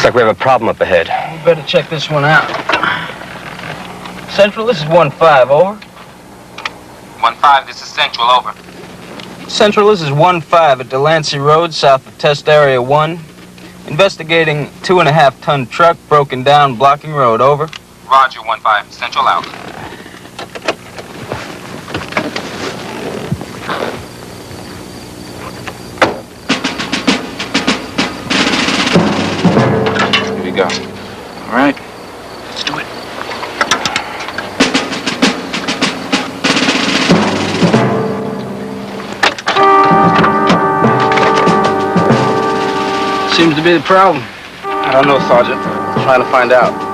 Looks like we have a problem up ahead. We better check this one out. Central, this is 1-5, over. 1-5, this is Central, over. Central, this is 1-5 at Delancey Road, south of Test Area 1. Investigating 2.5-ton truck broken down, blocking road, over. Roger, 1-5, Central out. Here we go. All right, let's do it. Seems to be the problem. I don't know, Sergeant. I'm trying to find out.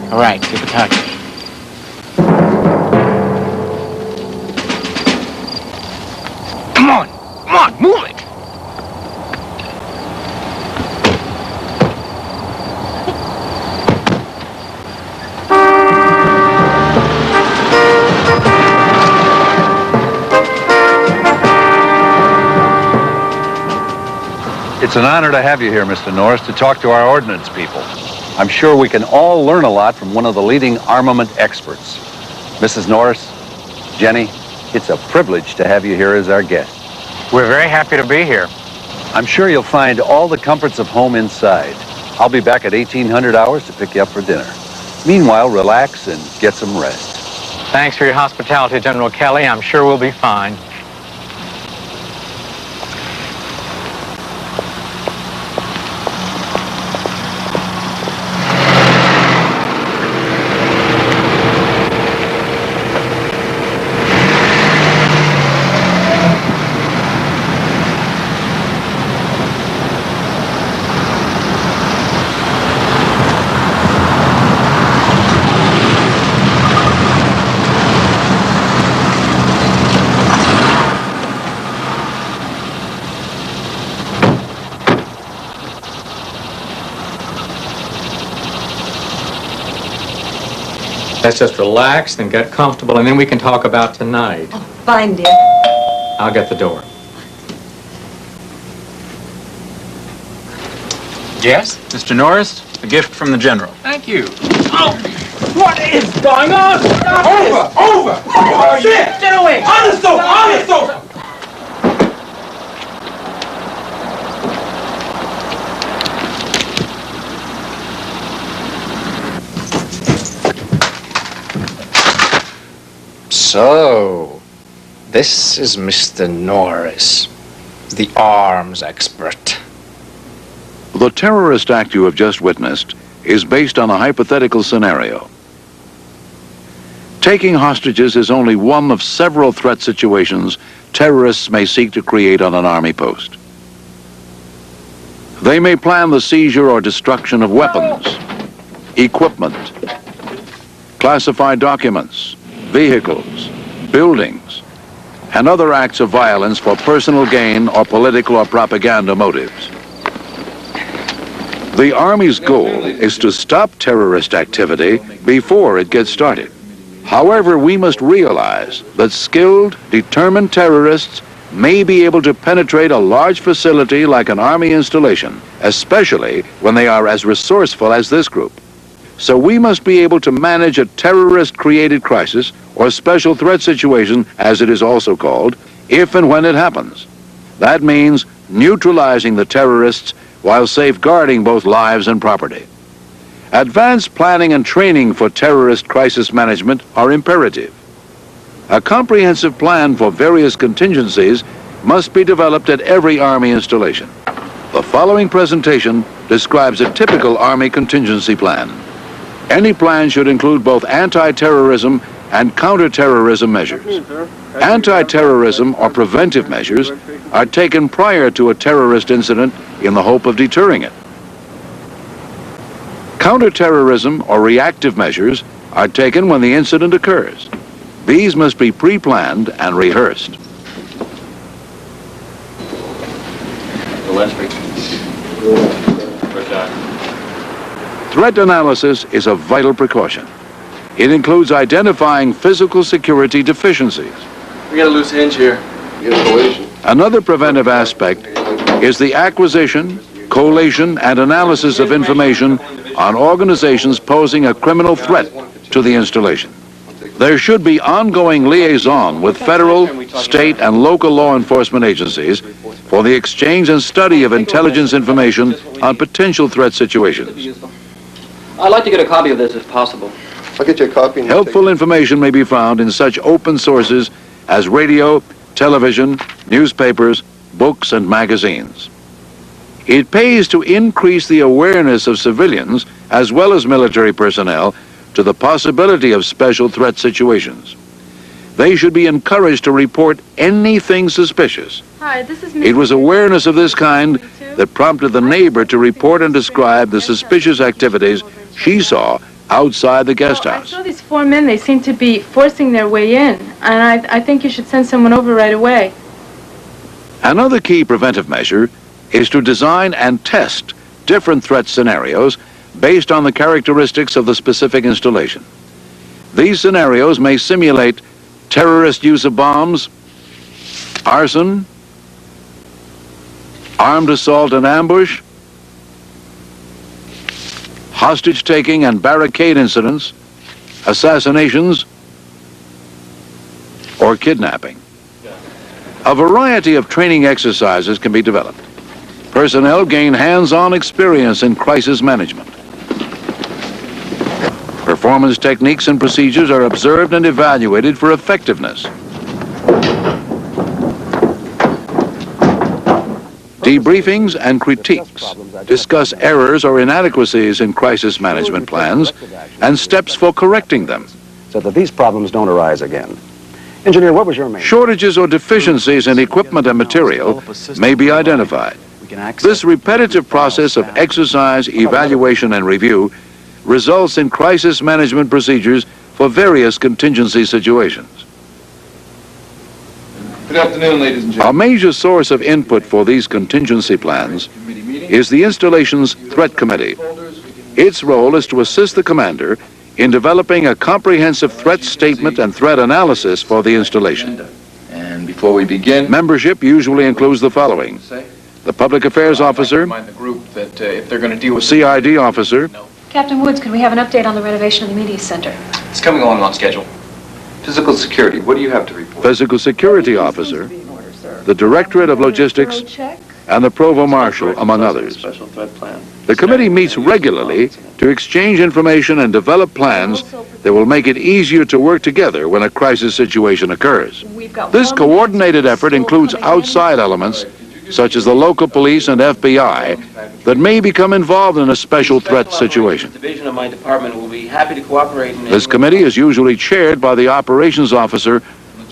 All right, keep it tight. Come on, move it! It's an honor to have you here, Mr. Norris, to talk to our ordnance people. I'm sure we can all learn a lot from one of the leading armament experts. Mrs. Norris, Jenny, it's a privilege to have you here as our guest. We're very happy to be here. I'm sure you'll find all the comforts of home inside. I'll be back at 1800 hours to pick you up for dinner. Meanwhile, relax and get some rest. Thanks for your hospitality, General Kelly. I'm sure we'll be fine. Let's just relax and get comfortable, and then we can talk about tonight. Oh, fine, dear. I'll get the door. Yes? Mr. Norris, a gift from the General. Thank you. Oh! What is going on? Over! Get away! On the sofa! On the sofa! So, this is Mr. Norris, the arms expert. The terrorist act you have just witnessed is based on a hypothetical scenario. Taking hostages is only one of several threat situations terrorists may seek to create on an army post. They may plan the seizure or destruction of weapons, equipment, classified documents, vehicles, buildings, and other acts of violence for personal gain or political or propaganda motives. The Army's goal is to stop terrorist activity before it gets started. However, we must realize that skilled, determined terrorists may be able to penetrate a large facility like an Army installation, especially when they are as resourceful as this group. So we must be able to manage a terrorist-created crisis, or special threat situation, as it is also called, if and when it happens. That means neutralizing the terrorists while safeguarding both lives and property. Advanced planning and training for terrorist crisis management are imperative. A comprehensive plan for various contingencies must be developed at every Army installation. The following presentation describes a typical Army contingency plan. Any plan should include both anti-terrorism and counter-terrorism measures. Anti-terrorism or preventive measures are taken prior to a terrorist incident in the hope of deterring it. Counter-terrorism or reactive measures are taken when the incident occurs. These must be pre-planned and rehearsed. Threat analysis is a vital precaution. It includes identifying physical security deficiencies. We got a loose hinge here. Another preventive aspect is the acquisition, collation, and analysis of information on organizations posing a criminal threat to the installation. There should be ongoing liaison with federal, state, and local law enforcement agencies for the exchange and study of intelligence information on potential threat situations. I'd like to get a copy of this if possible. I'll get you a copy. Helpful information may be found in such open sources as radio, television, newspapers, books, and magazines. It pays to increase the awareness of civilians as well as military personnel to the possibility of special threat situations. They should be encouraged to report anything suspicious. Hi, this is It was awareness of this kind that prompted the neighbor to report and describe the suspicious activities she saw outside the guest house. I saw these 4 men. They seem to be forcing their way in, and I think you should send someone over right away. Another key preventive measure is to design and test different threat scenarios based on the characteristics of the specific installation. These scenarios may simulate terrorist use of bombs, arson, armed assault and ambush, hostage-taking and barricade incidents, assassinations, or kidnapping. A variety of training exercises can be developed. Personnel gain hands-on experience in crisis management. Performance techniques and procedures are observed and evaluated for effectiveness. Debriefings and critiques discuss errors or inadequacies in crisis management plans and steps for correcting them. So that these problems don't arise again. Engineer, what was your main... Shortages or deficiencies in equipment and material may be identified. This repetitive process of exercise, evaluation, and review results in crisis management procedures for various contingency situations. Good afternoon, ladies and A gentlemen. major source of input for these contingency plans is the installation's threat committee. Its role is to assist the commander in developing a comprehensive threat statement and threat analysis for the installation. And before we begin, Membership usually includes the following: the public affairs officer, remind the group that if they're going to deal with CID officer, Captain Woods, could we have an update on the renovation of the media center? it's coming along on schedule. Physical security, what do you have to report? physical security officer, the Directorate of Logistics, and the Provost Marshal, among others. Special threat plan. The committee meets regularly to exchange information and develop plans that will make it easier to work together when a crisis situation occurs. This coordinated effort includes outside elements, such as the local police and FBI, that may become involved in a special threat situation. Division of my department will be happy to cooperate. This committee is usually chaired by the operations officer,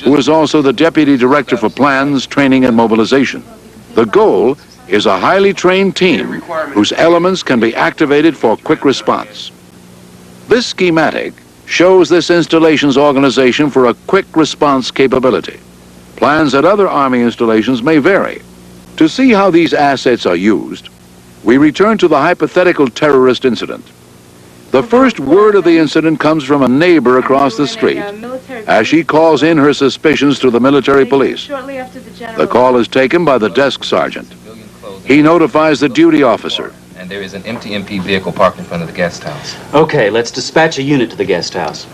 who is also the deputy director for plans, training, and mobilization. The goal is a highly trained team whose elements can be activated for quick response. This schematic shows this installation's organization for a quick response capability. Plans at other Army installations may vary. To see how these assets are used, we return to the hypothetical terrorist incident. The first word of the incident comes from a neighbor across the street as she calls in her suspicions to the military police. The call is taken by the desk sergeant. He notifies the duty officer. And there is an empty MP vehicle parked in front of the guest house. Okay, let's dispatch a unit to the guest house.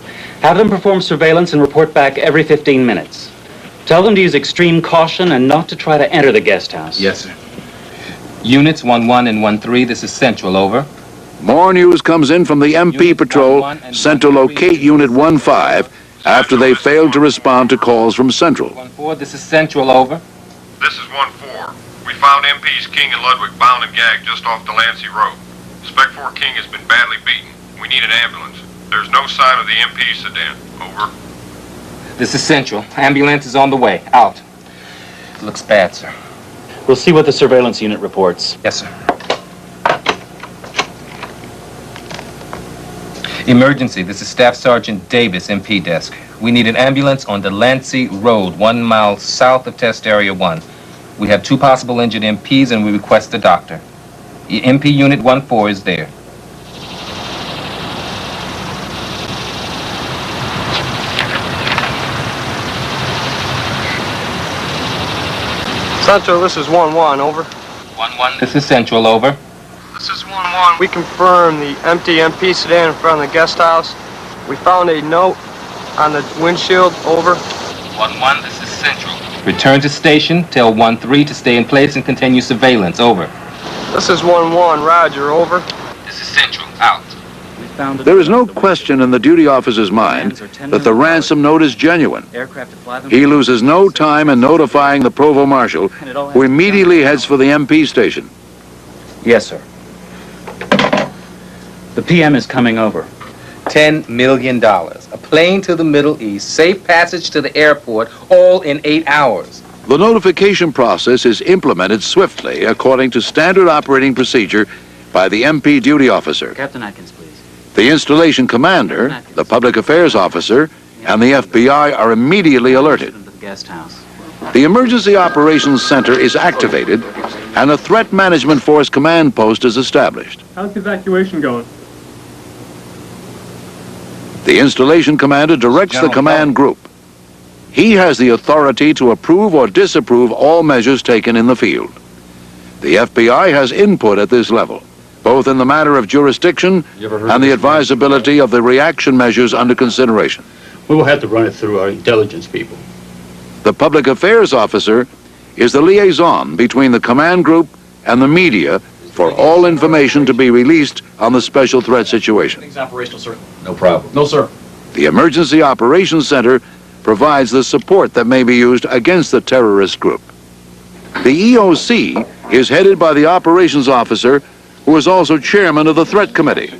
Have them perform surveillance and report back every 15 minutes. Tell them to use extreme caution and not to try to enter the guest house. Yes, sir. Units 1-1 and 1-3, this is Central, over. More news comes in from the MP patrol sent to locate Unit 1-5 after they failed to respond to calls from Central. 1-4, this is Central, over. This is 1-4. We found MPs King and Ludwig bound and gagged just off Delancey Road. Spec 4 King has been badly beaten. We need an ambulance. There's no sign of the MP sedan. Over. This is Central. Ambulance is on the way. Out. Looks bad, sir. We'll see what the surveillance unit reports. Yes, sir. Emergency. This is Staff Sergeant Davis, MP desk. We need an ambulance on Delancey Road, 1 mile south of Test Area 1. We have 2 possible injured MPs and we request a doctor. MP Unit 14 is there. Central, this is 1-1, over. 1-1, this is Central, over. This is 1-1. We confirm the empty MP sedan in front of the guest house. We found a note on the windshield, over. 1-1, this is Central. Return to station, tell 1-3 to stay in place and continue surveillance, over. This is 1-1, roger, over. This is Central, out. There is no question in the duty officer's mind that the ransom note is genuine. He loses no time in notifying the Provost Marshal, who immediately heads for the MP station. Yes, sir. The PM is coming over. $10 million. A plane to the Middle East, safe passage to the airport, all in 8 hours. The notification process is implemented swiftly according to standard operating procedure by the MP duty officer. Captain Atkins, please. The installation commander, the public affairs officer, and the FBI are immediately alerted. The guest house. The Emergency Operations Center is activated, and a Threat Management Force command post is established. How's the evacuation going? The installation commander directs the command group. He has the authority to approve or disapprove all measures taken in the field. The FBI has input at this level, both in the matter of jurisdiction and the advisability of the reaction measures under consideration. We will have to run it through our intelligence people. The public affairs officer is the liaison between the command group and the media for all information to be released on the special threat situation. Things operational, sir. No problem. No, sir. The Emergency Operations Center provides the support that may be used against the terrorist group. The EOC is headed by the operations officer, who is also chairman of the Threat Committee.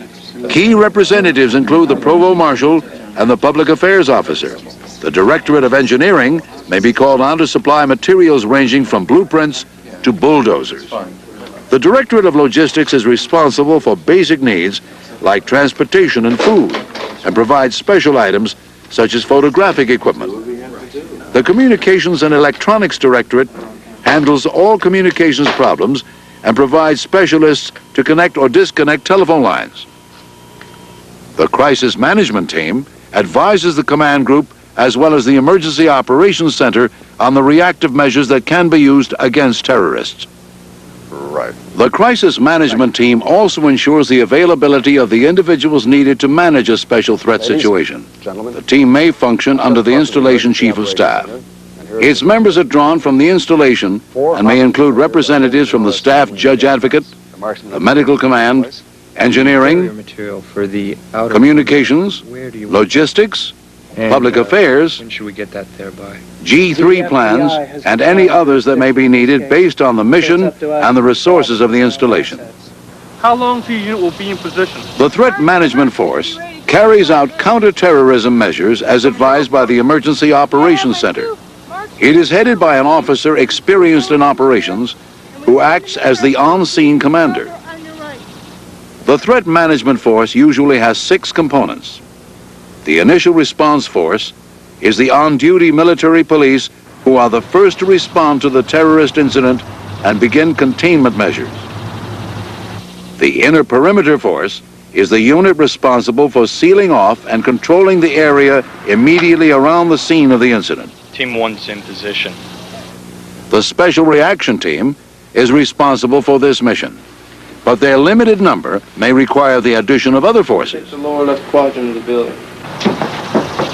Key representatives include the Provost Marshal and the Public Affairs Officer. The Directorate of Engineering may be called on to supply materials ranging from blueprints to bulldozers. The Directorate of Logistics is responsible for basic needs like transportation and food, and provides special items such as photographic equipment. The Communications and Electronics Directorate handles all communications problems and provides specialists to connect or disconnect telephone lines. The Crisis Management Team advises the command group as well as the Emergency Operations Center on the reactive measures that can be used against terrorists. Right. The Crisis Management Team also ensures the availability of the individuals needed to manage a special threat situation. The team may function under the Installation Chief of Staff. Its members are drawn from the installation and may include representatives from the Staff Judge Advocate, the Medical Command, Engineering, Communications, Logistics, Public Affairs, G3 plans, and any others that may be needed based on the mission and the resources of the installation. How long do your unit will be in position? The Threat Management Force carries out counterterrorism measures as advised by the Emergency Operations Center. It is headed by an officer experienced in operations who acts as the on-scene commander. The Threat Management Force usually has 6 components. The Initial Response Force is the on-duty military police who are the first to respond to the terrorist incident and begin containment measures. The Inner Perimeter Force is the unit responsible for sealing off and controlling the area immediately around the scene of the incident. Team 1's in position. The Special Reaction Team is responsible for this mission, but their limited number may require the addition of other forces. The lower left quadrant of the building.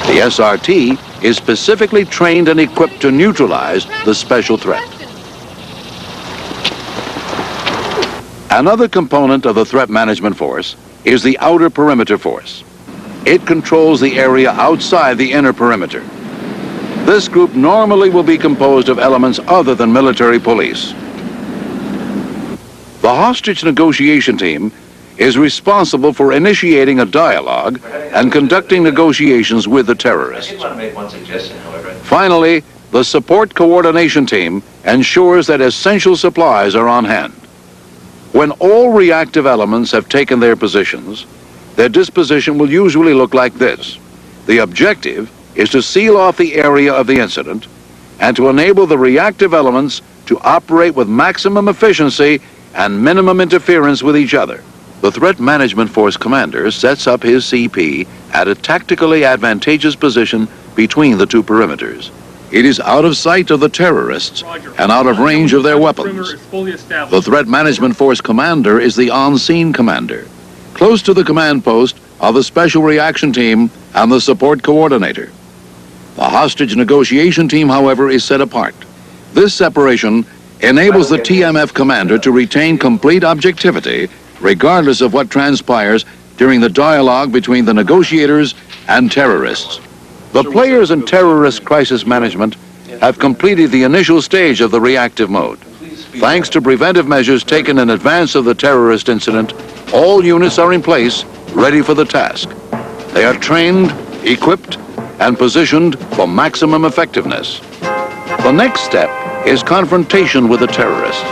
The SRT is specifically trained and equipped to neutralize the special threat. Another component of the Threat Management Force is the Outer Perimeter Force. It controls the area outside the inner perimeter. This group normally will be composed of elements other than military police. The hostage negotiation team is responsible for initiating a dialogue and conducting negotiations with the terrorists. I want to make one suggestion, however. Finally, the support coordination team ensures that essential supplies are on hand. When all reactive elements have taken their positions, their disposition will usually look like this. The objective is to seal off the area of the incident and to enable the reactive elements to operate with maximum efficiency and minimum interference with each other. The Threat Management Force commander sets up his CP at a tactically advantageous position between the two perimeters. It is out of sight of the terrorists and out of range of their weapons. The Threat Management Force commander is the on-scene commander. Close to the command post are the Special Reaction Team and the Support Coordinator. The hostage negotiation team, however, is set apart. This separation enables the TMF commander to retain complete objectivity regardless of what transpires during the dialogue between the negotiators and terrorists. The players in terrorist crisis management have completed the initial stage of the reactive mode. Thanks to preventive measures taken in advance of the terrorist incident, all units are in place, ready for the task. They are trained, equipped, and positioned for maximum effectiveness. The next step is confrontation with the terrorists.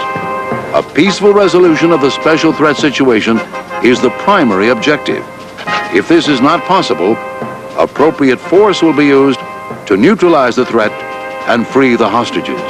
A peaceful resolution of the special threat situation is the primary objective. If this is not possible, appropriate force will be used to neutralize the threat and free the hostages.